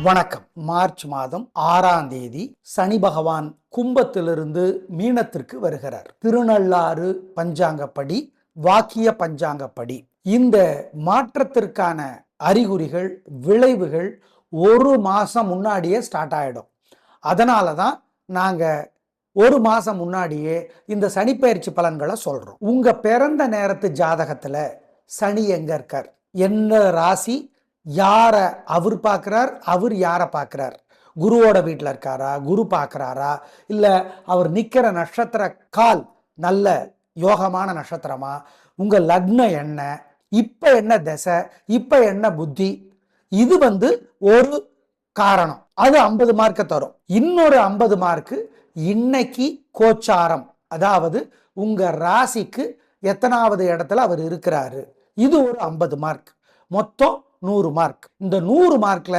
வணக்கம். மார்ச் மாதம் 6ஆம் தேதி சனி பகவான் கும்பத்திலிருந்து மீனத்திற்கு வருகிறார். திருநள்ளாறு பஞ்சாங்கப்படி, வாக்கிய பஞ்சாங்கப்படி. இந்த மாற்றத்திற்கான அறிகுறிகள், விளைவுகள் ஒரு மாசம் முன்னாடியே ஸ்டார்ட் ஆயிடும். அதனால தான் நாங்க ஒரு மாசம் முன்னாடியே இந்த சனிப்பெயர்ச்சி பலன்களை சொல்றோம். உங்க பிறந்த நேரத்து ஜாதகத்துல சனி எங்க இருக்கார், என்ன ராசி, யாரை அவர் பார்க்குறார், அவர் யாரை பார்க்குறார், குருவோட வீட்டில் இருக்காரா, குரு பார்க்குறாரா, இல்லை அவர் நிற்கிற நட்சத்திர கால் நல்ல யோகமான நட்சத்திரமா, உங்கள் லக்னம் என்ன, இப்போ என்ன திசை, இப்போ என்ன புத்தி, இது ஒரு காரணம். அது 50 மார்க்கை தரும். இன்னொரு 50 மார்க்கு இன்னைக்கு கோச்சாரம், அதாவது உங்க ராசிக்கு எத்தனாவது இடத்துல அவர் இருக்கிறாரு, இது ஒரு 50 மார்க். மொத்தம் 100 மார்க். இந்த 100 மார்க்ல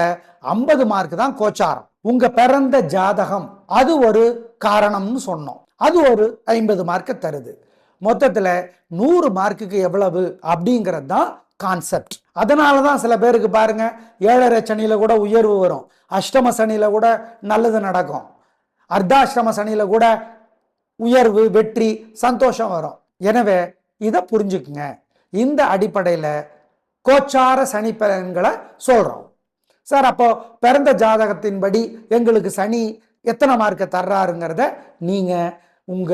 50 மார்க் தான் கோச்சாரம். உங்க பிறந்த ஜாதகம் அது ஒரு காரணம்னு சொன்னோம், அது ஒரு 50 மார்க்கை தருது. மொத்தத்துல 100 மார்க்குக்கு எவ்வளவு அப்படிங்கிறது தான் கான்செப்ட். அதனாலதான் சில பேருக்கு பாருங்க 7.5 சனியில கூட உயர்வு வரும், அஷ்டம சனியில கூட நல்லது நடக்கும், அர்த்தாஷ்டம சனியில கூட உயர்வு, வெற்றி, சந்தோஷம் வரும். எனவே இதை புரிஞ்சுக்குங்க. இந்த அடிப்படையில கோச்சார சனி பலன்களை சொல்றோம். சார், அப்போ பிறந்த ஜாதகத்தின்படி எங்களுக்கு சனி எத்தனை மார்க்கை தர்றாருங்கிறத நீங்க உங்க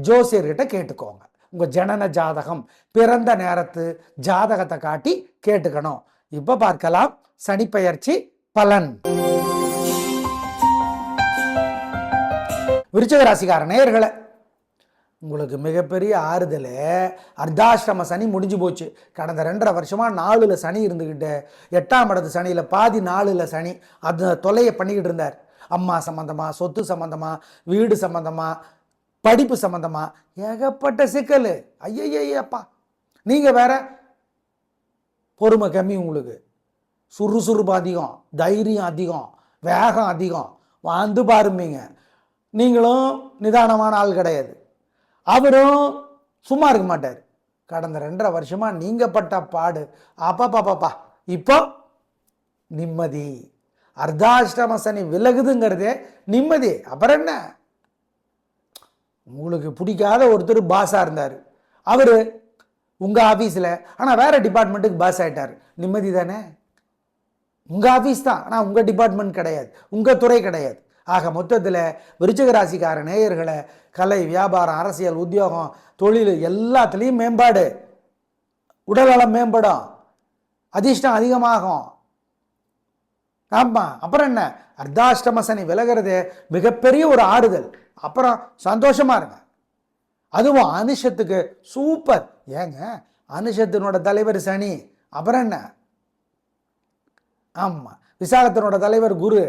ஜோசியர்கிட்ட கேட்டுக்கோங்க. உங்க ஜனன ஜாதகம், பிறந்த நேரத்து ஜாதகத்தை காட்டி கேட்டுக்கணும். இப்ப பார்க்கலாம் சனிப்பெயர்ச்சி பலன். விருச்சிக ராசிக்கார நேயர்களே, உங்களுக்கு மிகப்பெரிய ஆறுதல், அர்த்தாஷ்டம சனி முடிஞ்சு போச்சு. கடந்த 2.5 வருஷமா 4ல் சனி இருந்துக்கிட்டு, 8ஆம் இடத்து சனியில் பாதி 4ல் சனி அது தொல்லையை பண்ணிக்கிட்டு இருந்தார். அம்மா சம்பந்தமா, சொத்து சம்பந்தமா, வீடு சம்பந்தமா, படிப்பு சம்பந்தமா ஏகப்பட்ட சிக்கல். ஐயப்பா, நீங்க வேற பொறுமை கம்மி, உங்களுக்கு சுறுசுறுப்பு அதிகம், தைரியம் அதிகம், வேகம் அதிகம், பாருமீங்க. நீங்களும் நிதானமான ஆள் கிடையாது, அவரும் சும்மா இருக்க மாட்டார். கடந்த 2.5 வருஷமா நீங்க பட்ட பாடு பாப்பா. இப்போ நிம்மதி. அர்த்தாஷ்டம சனி விலகுதுங்கிறதே நிம்மதி. அப்புறம் என்ன, உங்களுக்கு பிடிக்காத ஒருத்தர் பாஸா இருந்தார், அவரு உங்க ஆபீஸ்ல ஆனா வேற டிபார்ட்மெண்ட்டுக்கு பாஸ் ஆயிட்டார், நிம்மதி தானே? உங்க ஆபீஸ் தான், ஆனா உங்க டிபார்ட்மெண்ட் கிடையாது, உங்க துறை கிடையாது. ஆக மொத்தத்தில் விருச்சிக ராசிக்கார நேயர்களை கலை, வியாபாரம், அரசியல், உத்தியோகம், தொழில் எல்லாத்துலேயும் மேம்பாடு, உடல்நலம் மேம்படும், அதிர்ஷ்டம் அதிகமாகும். ஆமா, அப்புறம் என்ன, அர்த்தாஷ்டம சனி விலகிறது மிகப்பெரிய ஒரு ஆறுதல். அப்புறம் சந்தோஷமா இருங்க. அதுவும் அனுஷத்துக்கு சூப்பர். ஏங்க, அனுஷத்தினோட தலைவர் சனி, அப்புறம் என்ன, ஆமா, விசாகத்தினோட தலைவர் குரு,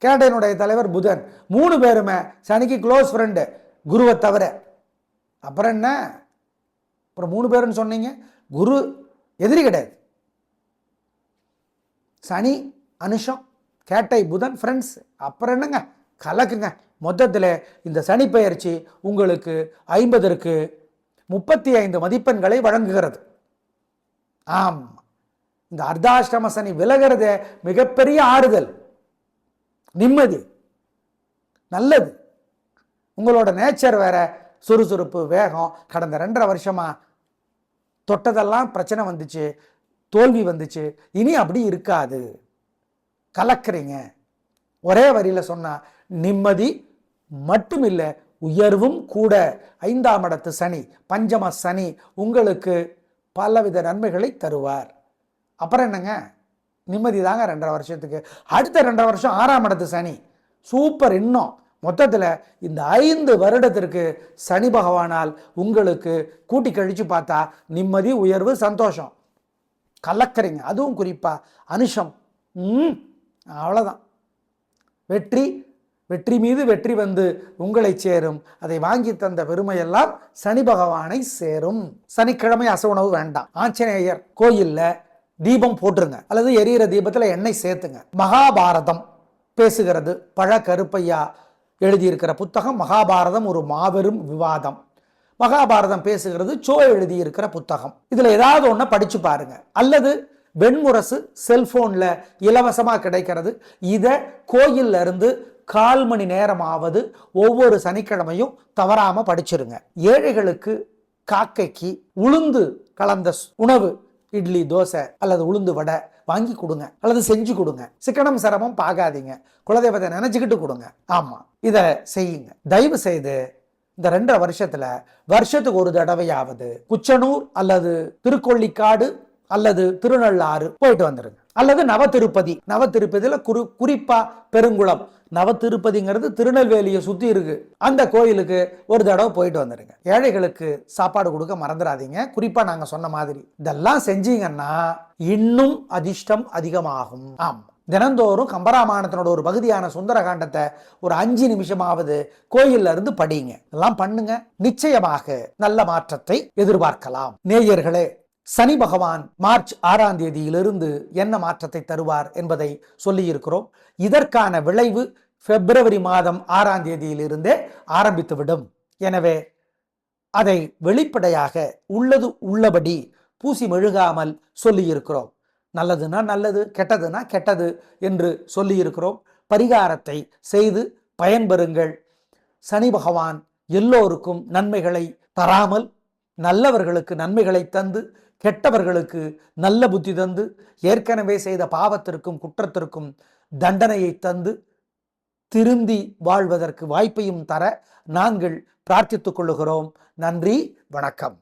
கேட்டையினுடைய தலைவர் புதன், 3 பேருமே சனிக்கு க்ளோஸ் ஃப்ரெண்டு, குருவை தவிர. அப்புறம் என்ன, அப்புறம் 3 பேருன்னு சொன்னீங்க, குரு எதிரி கிடையாது. சனி, அனுஷம், கேட்டை, புதன் ஃப்ரெண்ட்ஸ். அப்புறம் என்னங்க, கலக்குங்க. மொத்தத்தில் இந்த சனி பெயர்ச்சி உங்களுக்கு 50ற்கு 35 மதிப்பெண்களை வழங்குகிறது. ஆம், இந்த அர்த்தாஷ்டம சனி விலகிறது மிகப்பெரிய ஆறுதல், நிம்மதி, நல்லது. உங்களோட நேச்சர் வேற, சுறுசுறுப்பு, வேகம். கடந்த 2.5 வருஷமா தொட்டதெல்லாம் பிரச்சனை வந்துச்சு, தோல்வி வந்துச்சு, இனி அப்படி இருக்காது. கலக்குறீங்க. ஒரே வரியில சொன்னா நிம்மதி மட்டும் இல்லை, உயர்வும் கூட. 5ஆம் இடத்து சனி, பஞ்சம சனி உங்களுக்கு பலவித நன்மைகளை தருவார். அப்புறம் என்னங்க, நிம்மதி தாங்க 2.5 வருஷத்துக்கு. அடுத்த 2.5 வருஷம் 6ஆம் இடத்து சனி சூப்பர். இன்னும் மொத்தத்தில் இந்த 5 வருடத்திற்கு சனி பகவானால் உங்களுக்கு கூட்டி கழிச்சு பார்த்தா நிம்மதி, உயர்வு, சந்தோஷம். கலக்கறீங்க. அதுவும் குறிப்பா அனுஷம், அவ்வளோதான். வெற்றி, வெற்றி மீது வெற்றி உங்களை சேரும். அதை வாங்கி தந்த பெருமையெல்லாம் சனி பகவானை சேரும். சனிக்கிழமை அசைவ உணவு வேண்டாம். ஆஞ்சநேயர் கோயில்ல தீபம் போட்டுருங்க, அல்லது எரியிற தீபத்துல எண்ணெய் சேர்த்துங்க. மகாபாரதம் பேசுகிறது. பழ கருப்பையா எழுதியிருக்கிற புத்தகம் மகாபாரதம், ஒரு மாபெரும் விவாதம். மகாபாரதம் பேசுகிறது சோ எழுதியிருக்கிற புத்தகம். இதுல ஏதாவது ஒண்ண படிச்சு பாருங்க, அல்லது வெண்முரசு செல்போன்ல இலவசமா கிடைக்கிறது. இதை கோயில்ல இருந்து 1/4 மணி நேரமாவது ஒவ்வொரு சனிக்கிழமையும் தவறாம படிச்சிருங்க. ஏழைகளுக்கு, காக்கைக்கு உளுந்து கலந்த உணவு, இட்லி, தோசை அல்லது உளுந்து வடை வாங்கி கொடுங்க அல்லது செஞ்சு கொடுங்க. சிக்கனம் சிரமம் பார்க்காதீங்க, குலதெய்வத்தை நினைச்சுக்கிட்டு கொடுங்க. ஆமா, இதை செய்யுங்க. தயவு செய்து இந்த 2.5 வருஷத்துல வருஷத்துக்கு ஒரு தடவையாவது குச்சனூர் அல்லது திருக்கொள்ளிக்காடு அல்லது திருநள்ளாறு போயிட்டு வந்துருங்க. அல்லது நவ திருப்பதியில குறிப்பா பெருங்குளம் நவத்திருப்பதிங்கிறது திருநெல்வேலியை சுத்தி இருக்கு, அந்த கோயிலுக்கு ஒரு தடவை போயிட்டு வந்துடுங்க. ஏழைகளுக்கு சாப்பாடு கொடுக்க மறந்துடாதீங்க. குறிப்பா நாங்க சொன்ன மாதிரி இதெல்லாம் செஞ்சீங்கன்னா இன்னும் அதிர்ஷ்டம் அதிகமாகும். ஆமா, தினந்தோறும் கம்பராமாயணத்தினோட ஒரு பகுதியான சுந்தரகாண்டத்தை ஒரு 5 நிமிஷமாவது கோயில்ல இருந்து படிங்க. எல்லாம் பண்ணுங்க, நிச்சயமாக நல்ல மாற்றத்தை எதிர்பார்க்கலாம். நேயர்களே, சனி பகவான் மார்ச் 6ஆம் தேதியிலிருந்து என்ன மாற்றத்தை தருவார் என்பதை சொல்லி இருக்கிறோம். இதற்கான விளைவு பிப்ரவரி மாதம் 6ஆம் தேதியிலிருந்தே ஆரம்பித்துவிடும். எனவே அதை வெளிப்படையாக உள்ளது உள்ளபடி பூசி மெழுகாமல் சொல்லி இருக்கிறோம். நல்லதுன்னா நல்லது, கெட்டதுன்னா கெட்டது என்று சொல்லி இருக்கிறோம். பரிகாரத்தை செய்து பயன்பெறுங்கள். சனி பகவான் எல்லோருக்கும் நன்மைகளை தராமல் நல்லவர்களுக்கு நன்மைகளை தந்து, கெட்டவர்களுக்கு நல்ல புத்தி தந்து, ஏற்கனவே செய்த பாவத்திற்கும் குற்றத்திற்கும் தண்டனையை தந்து திருந்தி வாழ்வதற்கு வாய்ப்பையும் தர நாங்கள் பிரார்த்தித்துக் கொள்ளுகிறோம். நன்றி, வணக்கம்.